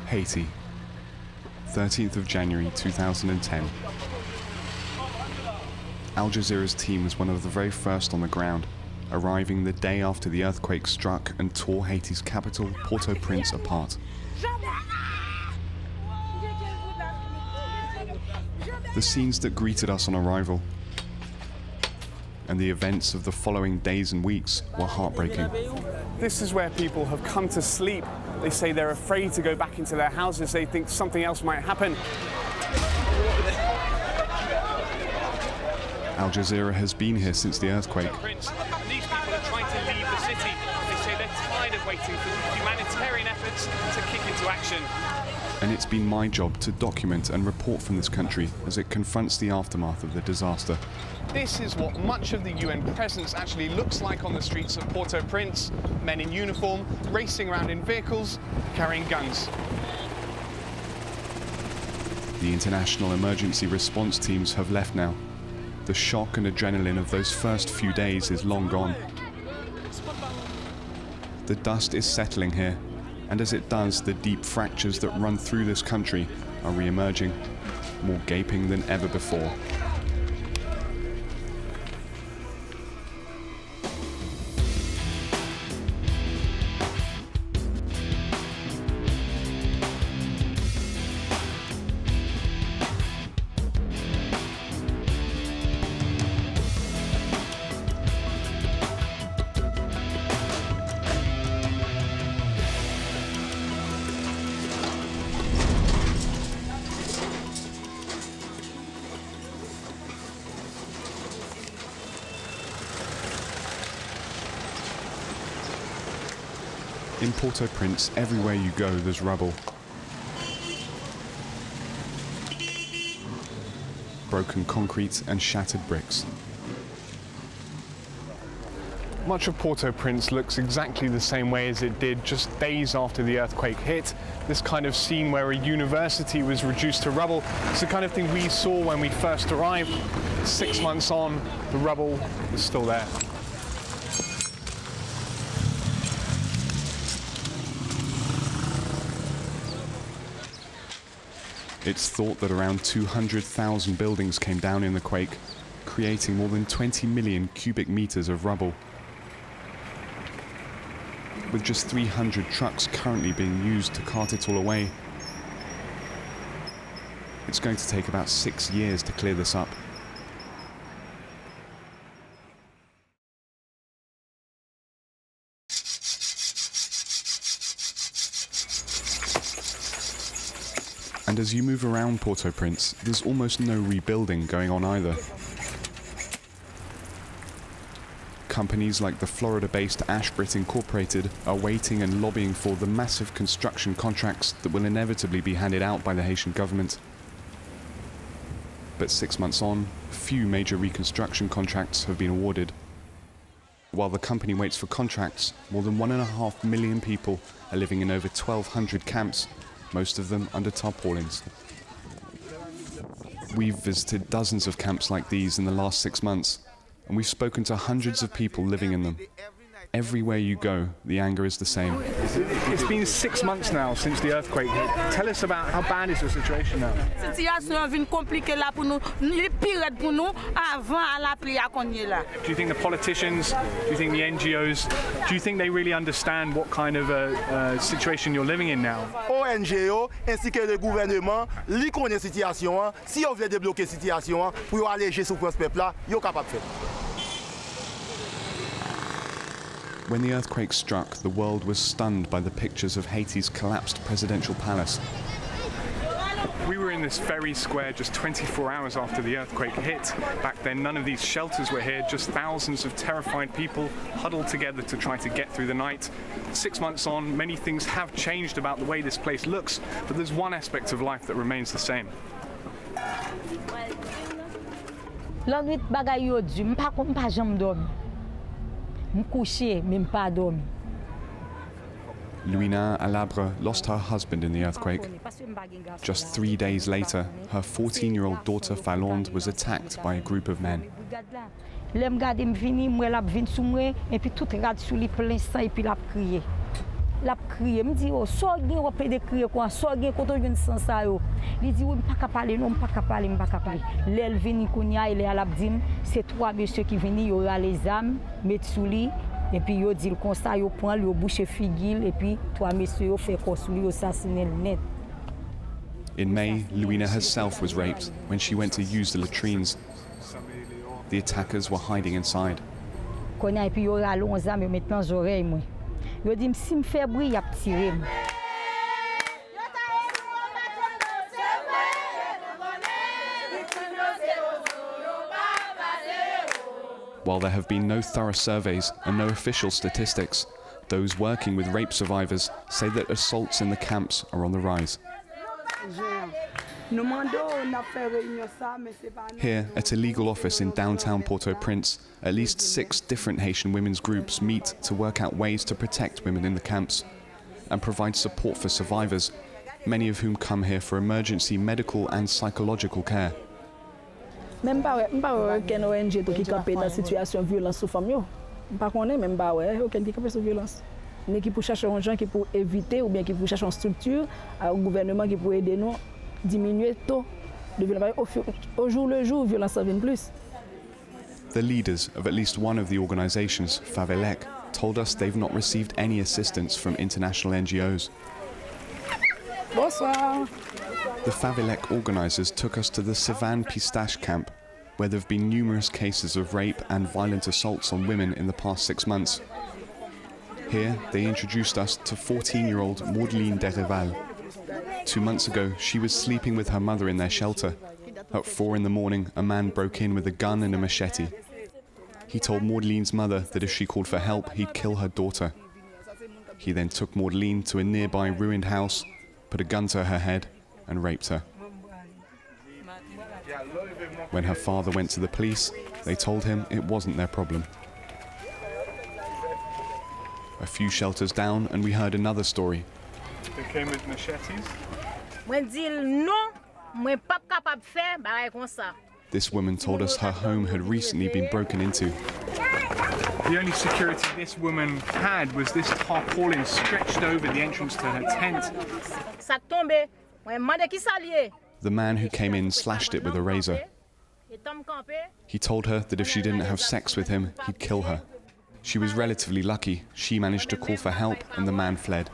Haiti, 13th of January 2010. Al Jazeera's team was one of the very first on the ground, arriving the day after the earthquake struck and tore Haiti's capital, Port-au-Prince, apart. The scenes that greeted us on arrival and the events of the following days and weeks were heartbreaking. This is where people have come to sleep. They say they're afraid to go back into their houses. They think something else might happen. Al Jazeera has been here since the earthquake. These people are trying to leave the city. They say they're tired of waiting for humanitarian efforts to kick into action. And it's been my job to document and report from this country as it confronts the aftermath of the disaster. This is what much of the UN presence actually looks like on the streets of Port-au-Prince. Men in uniform, racing around in vehicles, carrying guns. The international emergency response teams have left now. The shock and adrenaline of those first few days is long gone. The dust is settling here, and as it does, the deep fractures that run through this country are re-emerging, more gaping than ever before. In Port-au-Prince, everywhere you go, there's rubble. Broken concrete and shattered bricks. Much of Port-au-Prince looks exactly the same way as it did just days after the earthquake hit. This kind of scene where a university was reduced to rubble. It's the kind of thing we saw when we first arrived. 6 months on, the rubble is still there. It's thought that around 200,000 buildings came down in the quake, creating more than 20 million cubic meters of rubble. With just 300 trucks currently being used to cart it all away, it's going to take about 6 years to clear this up. And as you move around Port-au-Prince, there's almost no rebuilding going on either. Companies like the Florida-based Ashbrit Incorporated are waiting and lobbying for the massive construction contracts that will inevitably be handed out by the Haitian government. But 6 months on, few major reconstruction contracts have been awarded. While the company waits for contracts, more than 1.5 million people are living in over 1,200 camps, most of them under tarpaulins. We've visited dozens of camps like these in the last 6 months, and we've spoken to hundreds of people living in them. Everywhere you go, the anger is the same. It's been 6 months now since the earthquake. Tell us about how bad is the situation now? Do you think the politicians, do you think the NGOs, do you think they really understand what kind of a situation you're living in now? NGOs ainsi que le gouvernement, li connaît situation, si on veut débloquer situation pour alléger souffrance peuple là, yo capable faire. When the earthquake struck, the world was stunned by the pictures of Haiti's collapsed presidential palace. We were in this very square just 24 hours after the earthquake hit. Back then, none of these shelters were here, just thousands of terrified people huddled together to try to get through the night. 6 months on, many things have changed about the way this place looks, but there's one aspect of life that remains the same. Louina Alabre lost her husband in the earthquake. Just 3 days later, her 14-year-old daughter Falonde was attacked by a group of men. La crié, me dit, oh, soit gen ou peut de crier quoi, soit gen quand on sans ça yo. Il dit, oui, pas parler, non, pas parler, pas parler. L'elle vini kounya, il est à l'abdim, c'est trois messieurs qui viennent, il y a les âmes, mettent sous lit, et puis il dit comme ça, il prend, il bouche figil, et puis trois messieurs fait construire, assassiner le net. In May, Louina herself was raped when she went to use the latrines. The attackers were hiding inside. Kounya, et puis il y a l'onze âmes, maintenant les oreilles, moi. Il dit, si je fais bruit, il a tiré. While there have been no thorough surveys and no official statistics, those working with rape survivors say that assaults in the camps are on the rise. Here, at a legal office in downtown Port-au-Prince, at least 6 different Haitian women's groups meet to work out ways to protect women in the camps and provide support for survivors, many of whom come here for emergency medical and psychological care. Même pas aucun ONG qui campe dans situation de violence sous femme yo. Pas connait même pas aucun qui campe sur violence. Ni qui pour chercher un gens qui pour éviter ou bien qui pour chercher une structure au gouvernement qui pour aider nous diminuer taux de violence au jour le jour violence ça vient plus. The leaders of at least one of the organizations, Favelec, told us they've not received any assistance from international NGOs. Bonsoir. The Favelec organizers took us to the Savan Pistache camp, where there have been numerous cases of rape and violent assaults on women in the past 6 months. Here, they introduced us to 14-year-old Maudeline Dereval. 2 months ago, she was sleeping with her mother in their shelter. At 4 in the morning, a man broke in with a gun and a machete. He told Maudeline's mother that if she called for help, he'd kill her daughter. He then took Maudeline to a nearby ruined house, put a gun to her head, and raped her. When her father went to the police, they told him it wasn't their problem. A few shelters down, and we heard another story. They came with machetes. This woman told us her home had recently been broken into. The only security this woman had was this tarpaulin stretched over the entrance to her tent. The man who came in slashed it with a razor. He told her that if she didn't have sex with him, he'd kill her. She was relatively lucky. She managed to call for help and the man fled.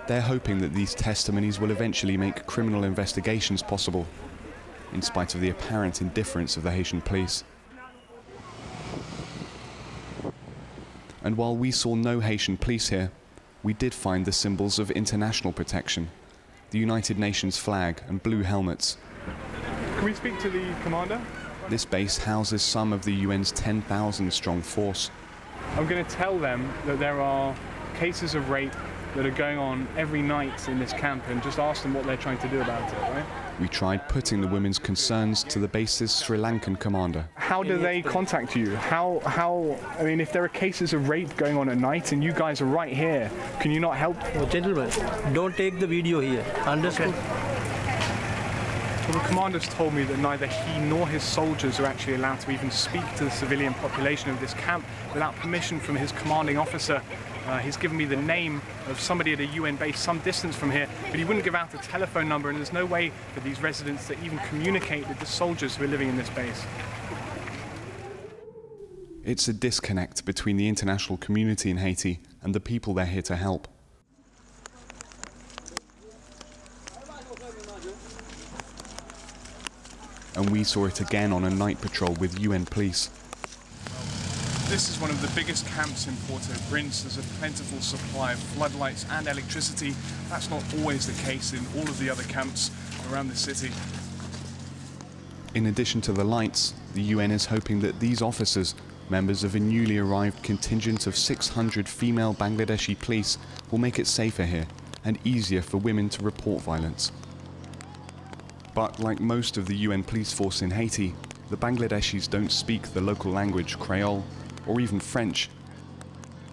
They're hoping that these testimonies will eventually make criminal investigations possible, in spite of the apparent indifference of the Haitian police. And while we saw no Haitian police here, we did find the symbols of international protection, the United Nations flag and blue helmets. Can we speak to the commander? This base houses some of the UN's 10,000-strong force. I'm going to tell them that there are cases of rape that are going on every night in this camp and just ask them what they're trying to do about it, right? We tried putting the women's concerns to the base's Sri Lankan commander. How do they contact you? I mean, if there are cases of rape going on at night and you guys are right here, can you not help? Oh, gentlemen, don't take the video here. Understood? Okay. Well, the commander's told me that neither he nor his soldiers are actually allowed to even speak to the civilian population of this camp without permission from his commanding officer. He's given me the name of somebody at a UN base some distance from here, but he wouldn't give out a telephone number, and there's no way for these residents to even communicate with the soldiers who are living in this base. It's a disconnect between the international community in Haiti and the people they're here to help. And we saw it again on a night patrol with UN police. This is one of the biggest camps in Port-au-Prince. There's a plentiful supply of floodlights and electricity. That's not always the case in all of the other camps around the city. In addition to the lights, the UN is hoping that these officers, members of a newly arrived contingent of 600 female Bangladeshi police, will make it safer here and easier for women to report violence. But like most of the UN police force in Haiti, the Bangladeshis don't speak the local language, Creole, or even French,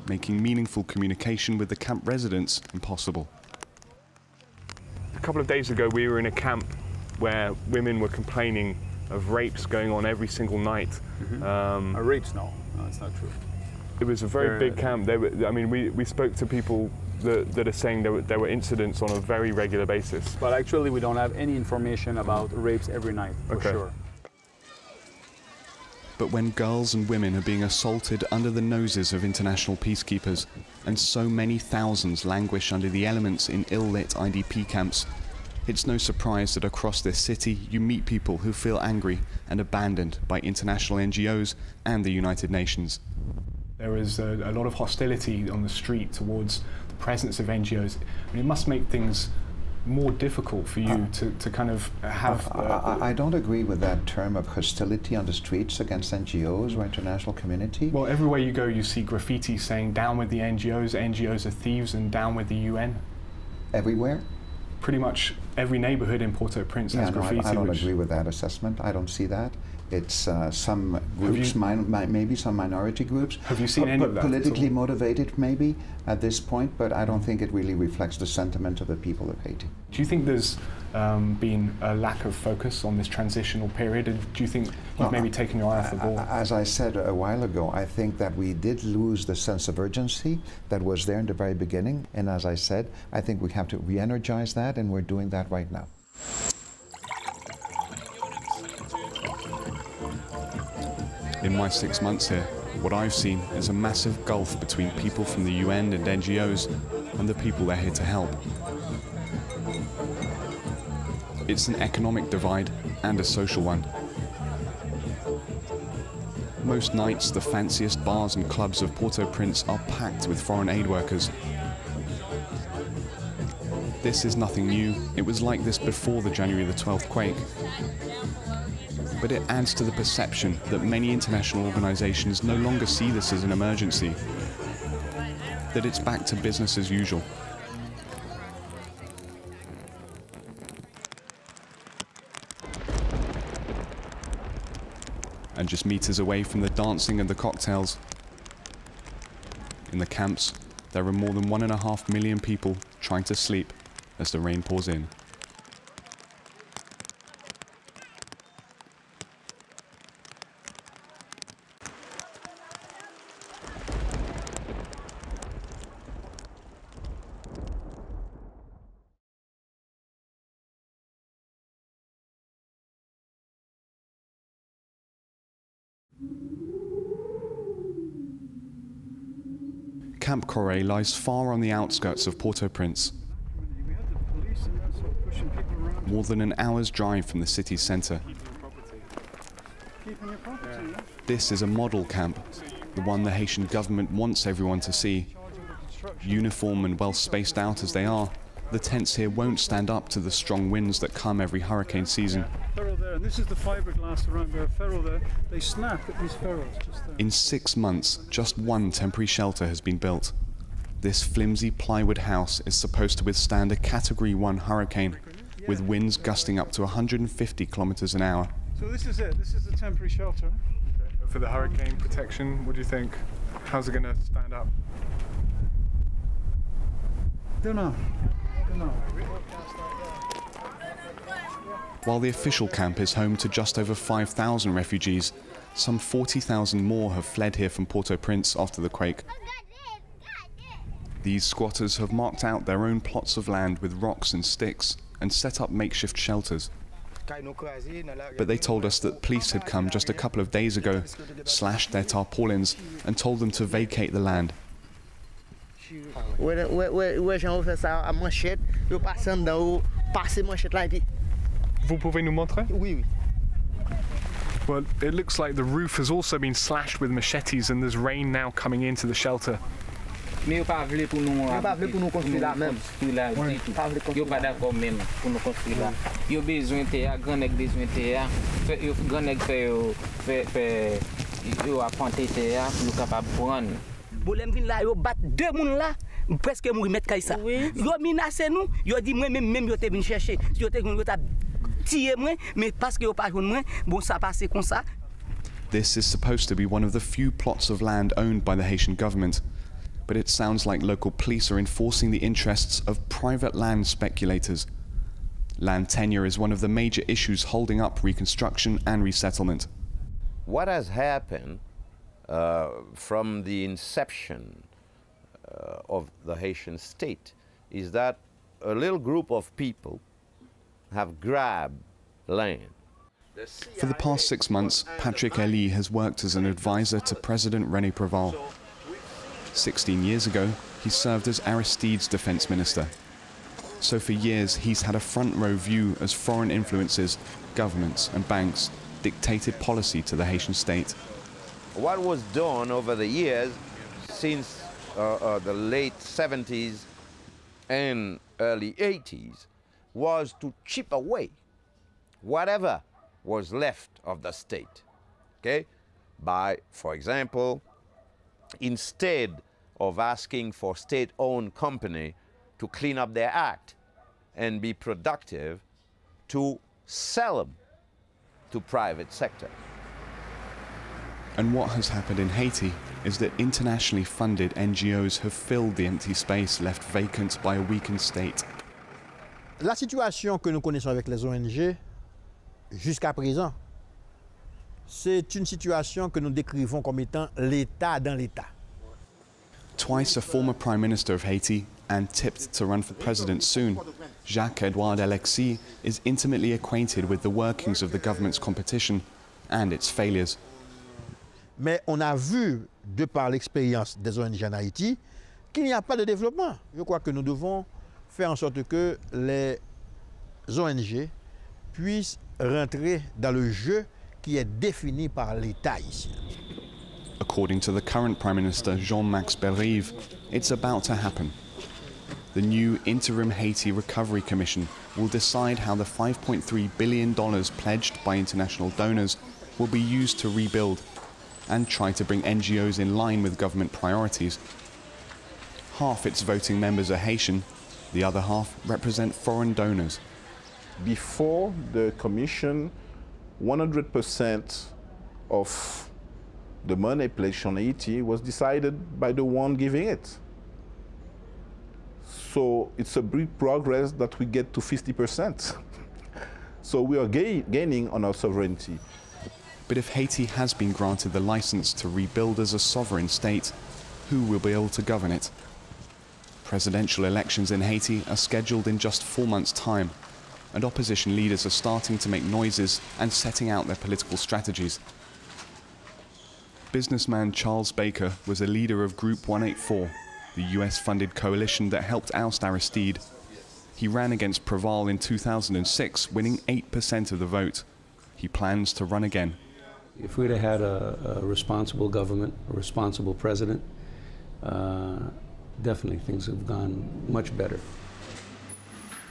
making meaningful communication with the camp residents impossible. A couple of days ago, we were in a camp where women were complaining of rapes going on every single night. Rapes? No, it's not true. It was a very big camp. I mean, we spoke to people that are saying there were incidents on a very regular basis. But actually, we don't have any information about rapes every night, for sure. But when girls and women are being assaulted under the noses of international peacekeepers, and so many thousands languish under the elements in ill-lit IDP camps, it's no surprise that across this city you meet people who feel angry and abandoned by international NGOs and the United Nations. There is a lot of hostility on the street towards the presence of NGOs. I mean, it must make things more difficult for you to kind of have... I don't agree with that term of hostility on the streets against NGOs or international community. Well, everywhere you go you see graffiti saying down with the NGOs, NGOs are thieves, and down with the UN. Everywhere? Pretty much every neighborhood in Port-au-Prince has graffiti. I don't agree with that assessment. I don't see that. It's some groups, maybe some minority groups. Have you seen any of that? Politically motivated, maybe, at this point, but I don't think it really reflects the sentiment of the people of Haiti. Do you think there's been a lack of focus on this transitional period? And do you think you've maybe taken your eye off the ball? As I said a while ago, I think that we did lose the sense of urgency that was there in the very beginning. And as I said, I think we have to re-energize that, and we're doing that right now. In my 6 months here, what I've seen is a massive gulf between people from the UN and NGOs and the people they're here to help. It's an economic divide and a social one. Most nights, the fanciest bars and clubs of Port-au-Prince are packed with foreign aid workers. This is nothing new. It was like this before the January the 12th quake. But it adds to the perception that many international organizations no longer see this as an emergency, that it's back to business as usual. And just meters away from the dancing and the cocktails, in the camps, there are more than 1.5 million people trying to sleep as the rain pours in. Camp Corée lies far on the outskirts of Port-au-Prince, more than an hour's drive from the city's centre. This is a model camp, the one the Haitian government wants everyone to see. Uniform and well spaced out as they are, the tents here won't stand up to the strong winds that come every hurricane season. And this is the fiberglass around the ferrule there. They snap at these ferrules just there. In 6 months, just one temporary shelter has been built. This flimsy plywood house is supposed to withstand a Category 1 hurricane, with winds gusting up to 150 kilometers an hour. So this is it. This is the temporary shelter. Okay. For the hurricane protection, what do you think? How's it going to stand up? Don't know. While the official camp is home to just over 5,000 refugees, some 40,000 more have fled here from Port-au-Prince after the quake. These squatters have marked out their own plots of land with rocks and sticks and set up makeshift shelters. But they told us that police had come just a couple of days ago, slashed their tarpaulins and told them to vacate the land. Vous pouvez nous montrer? Oui. Well, it looks like the roof has also been slashed with machetes and there's rain now coming into the shelter. Mais pas voulu pour nous construire là même. Yo pas d'accord même pour nous construire là. Yo besoin terre, grand nèg besoin terre. Yo grand nèg fait yo apporter terre pour nous capable prendre. Bolem vin là yo bat deux moun là presque mourir mettre kay ça. Yo menacer nous, yo dit moi même yo te vinn chercher. Yo te yo ta tirer moi mais parce que yo pas joindre moi, bon ça passer comme ça. This is supposed to be one of the few plots of land owned by the Haitian government, but it sounds like local police are enforcing the interests of private land speculators. Land tenure is one of the major issues holding up reconstruction and resettlement. What has happened from the inception of the Haitian state is that a little group of people have grabbed land. For the past 6 months, Patrick Elie has worked as an advisor to President René Préval. 16 years ago, he served as Aristide's defense minister. So for years, he's had a front row view as foreign influences, governments and banks dictated policy to the Haitian state. What was done over the years, since the late 70s and early 80s, was to chip away whatever was left of the state, okay? By, for example, instead of asking for state-owned company to clean up their act and be productive, to sell them to private sector. And what has happened in Haiti is that internationally funded NGOs have filled the empty space left vacant by a weakened state. La situation que nous connaissons avec les ONG, jusqu'à présent, c'est une situation que nous décrivons comme étant l'État dans l'État. Twice a former Prime Minister of Haiti and tipped to run for president soon, Jacques-Edouard Alexis is intimately acquainted with the workings of the government's competition and its failures. Mais on a vu, de par l'expérience des ONG en Haïti, qu'il n'y a pas de développement. Je crois que nous devons faire en sorte que les ONG puissent rentrer dans le jeu qui est défini par l'État haïtien. According to the current Prime Minister, Jean-Max Bellerive, it's about to happen. The new Interim Haiti Recovery Commission will decide how the $5.3 billion pledged by international donors will be used to rebuild and try to bring NGOs in line with government priorities. Half its voting members are Haitian, the other half represent foreign donors. Before the commission, 100% of the money pledged on Haiti was decided by the one giving it. So it's a big progress that we get to 50%. So we are gaining on our sovereignty. But if Haiti has been granted the license to rebuild as a sovereign state, who will be able to govern it? Presidential elections in Haiti are scheduled in just 4 months' time, and opposition leaders are starting to make noises and setting out their political strategies. Businessman Charles Baker was a leader of Group 184, the US-funded coalition that helped oust Aristide. He ran against Préval in 2006, winning 8% of the vote. He plans to run again. If we'd have had a responsible government, a responsible president, definitely things have gone much better.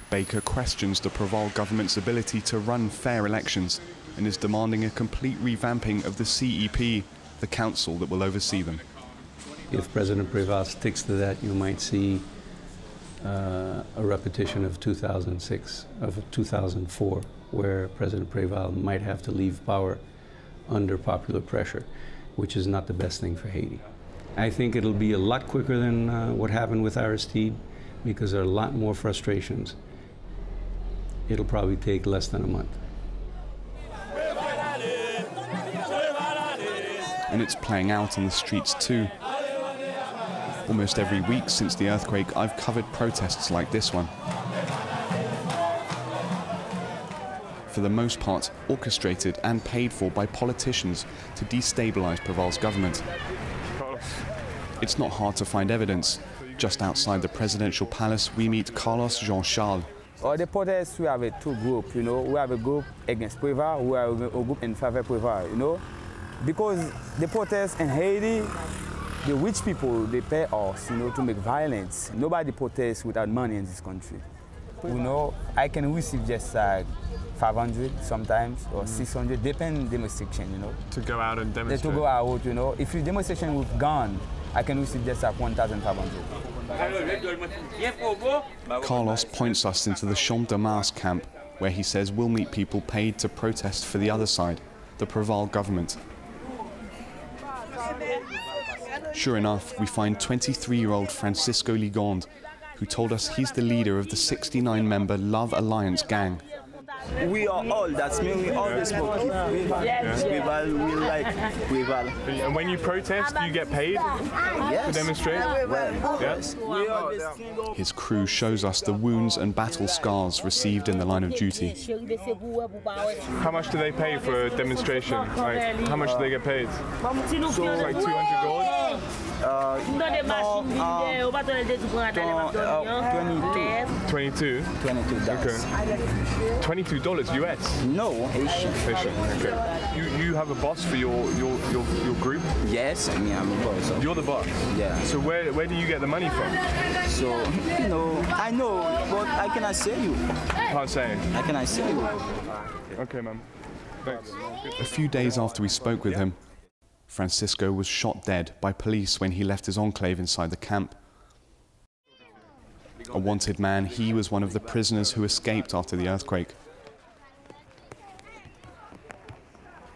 Baker questions the Préval government's ability to run fair elections and is demanding a complete revamping of the CEP, the council that will oversee them. If President Préval sticks to that, you might see a repetition of 2006, of 2004, where President Préval might have to leave power under popular pressure, which is not the best thing for Haiti. I think it'll be a lot quicker than what happened with Aristide, because there are a lot more frustrations. It'll probably take less than a month. And it's playing out on the streets too. Almost every week since the earthquake, I've covered protests like this one. For the most part, orchestrated and paid for by politicians to destabilize Préval's government. It's not hard to find evidence. Just outside the presidential palace, we meet Carlos Jean-Charles. The protests, we have two groups, you know. We have a group against Préval, we have a group in favor of Préval, you know. Because the protests in Haiti, the rich people, they pay us, you know, to make violence. Nobody protests without money in this country. You know, I can receive just like 500 sometimes, or 600, depend demonstration, you know. To go out and demonstrate? To go out, you know. If you demonstration with gun, I can receive just like 1,500. Carlos points us into the Champ de Mars camp, where he says we'll meet people paid to protest for the other side, the Préval government. Sure enough, we find 23-year-old Francisco Ligond, who told us he's the leader of the 69-member Love Alliance gang. We are all, that's me, we always smoke Rubble, we like Rubble. And when you protest, do you get paid to demonstrate? His crew shows us the wounds and battle scars received in the line of duty. How much do they pay for a demonstration? Like, how much do they get paid? So, like 200 gold? 22? Okay. $22 US? No, Haitian. Okay. You have a boss for your group? Yes, I mean, I'm the boss. You're the boss? Yeah. So where do you get the money from? So, you know, I know, but I cannot say you. Can't say. I cannot say you. Okay, man. Thanks. A few days after we spoke with him, Francisco was shot dead by police when he left his enclave inside the camp. A wanted man, he was one of the prisoners who escaped after the earthquake.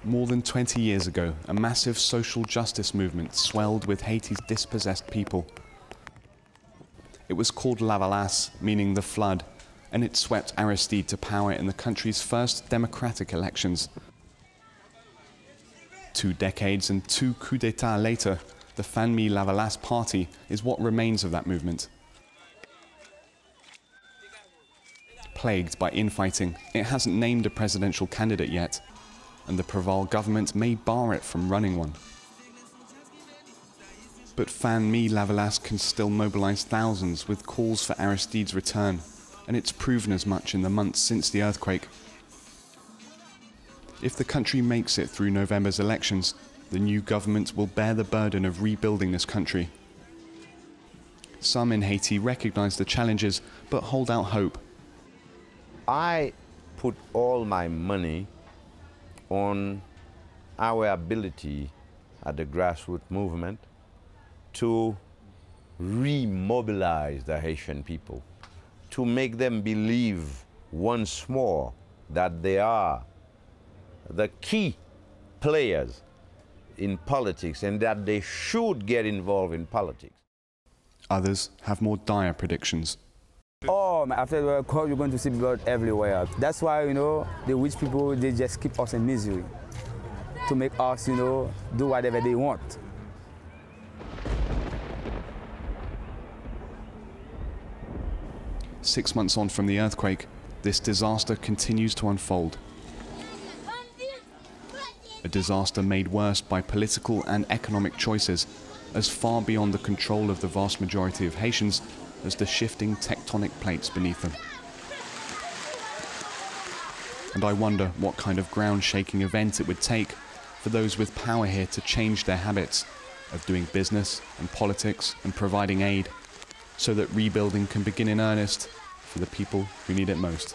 More than 20 years ago, a massive social justice movement swelled with Haiti's dispossessed people. It was called La Valasse, meaning the flood, and it swept Aristide to power in the country's first democratic elections. 2 decades and 2 coups d'etat later, the Famille La Valasse party is what remains of that movement. Plagued by infighting, it hasn't named a presidential candidate yet, and the Préval government may bar it from running one. But Famille La Valasse can still mobilize thousands with calls for Aristide's return, and it's proven as much in the months since the earthquake. If the country makes it through November's elections, the new government will bear the burden of rebuilding this country. Some in Haiti recognize the challenges, but hold out hope. I put all my money on our ability at the grassroots movement to remobilize the Haitian people, to make them believe once more that they are the key players in politics and that they should get involved in politics. Others have more dire predictions. Oh, after the earthquake, you're going to see blood everywhere. That's why, you know, the rich people, they just keep us in misery to make us, you know, do whatever they want. Six months on from the earthquake, this disaster continues to unfold. A disaster made worse by political and economic choices, as far beyond the control of the vast majority of Haitians as the shifting tectonic plates beneath them. And I wonder what kind of ground-shaking event it would take for those with power here to change their habits of doing business and politics and providing aid, so that rebuilding can begin in earnest for the people who need it most.